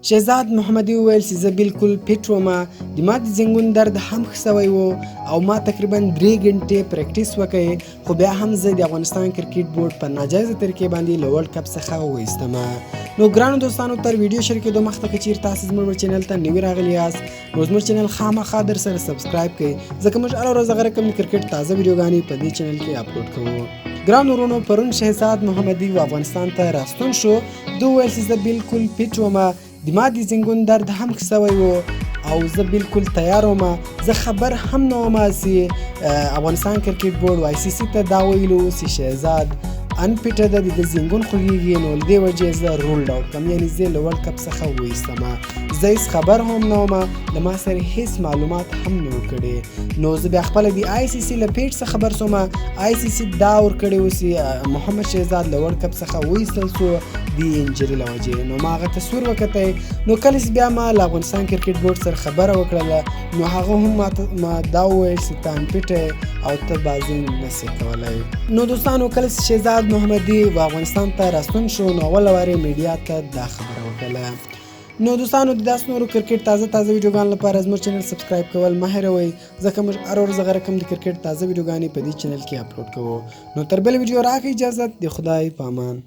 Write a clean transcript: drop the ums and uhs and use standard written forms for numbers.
شهزاد محمدي وویل چې زه بالکل فټ وم، د ما د زنګون درد هم ښه سوی و او ما تقریبا 3 غنټې پریکټیس وکړ، خو بیا هم زه د افغانستان کرکټ بورډ په ناجایزه طریقې باندې له ورلډ کپ څخه وویستم. نو ګرانو دوستانو، تر ویډیو شروع کېدو مخکې که چیرې تاسو زموږ چینل ته نوي راغلي یاست نو زموږ چینل خامخا در سره سبسکرایب کړئ، ځکه موږ هره ورځ هغه رقم د کرکټ تازه ویډیوګانې په دې چینل کې اپلوډ کوو. ګرانو ورونو، پرون شهزاد محمدي افغانستان ته راستون شو. ده وویل چې زه بالکل فټ وم، د ما د زنګون درد هم ښه سوی و او زه بالکل تیار وم. زه خبر هم نه وم چې افغانستان کرکټ بورډ واي سی سی ته دا ویلو چې شهزاد انفټه ده، د زنګون خوږیږي، نو له دې وجې زه رولډ آوټ کړم، یعنې زه له ورلډ کپ څخه وایستم. زه هېڅ خبر هم نه وم، له ما سره هېڅ معلومات هم نه وو کړي. نو زه بیا خپله د آی سی سی له پیج څخه خبر سوم. آی سی سی دا ورکړی و چې محمد شهزاد له ورلډ کپ څخه وایستل سو د انجري له وجې. نو ما هغه تصویر وکتی، نو کله چې بیا ما له افغانستان کرکټ بورډ سره خبره وکړله نو هغه هم ما دا وویل چې ته انفټه او ته بازي نسې کولی. نو دوستانو، کله چې شهزاد محمدي افغانستان ته راستون شو نو اوله وارې میډیا ته دا خبره وکړله. نو دوستانو، د داسې نورو کرکټ تازه ویډیوګانو لپاره زموږ چینل سبسکرایب کول مه هېروئ، ځکه موږ هره ورځ هغه رقم د کرکټ تازه ویډیوګانې په دې چینل کې اپلوډ کوو. نو تر بلې ویډیو راکړئ اجازت، د خدای په امان.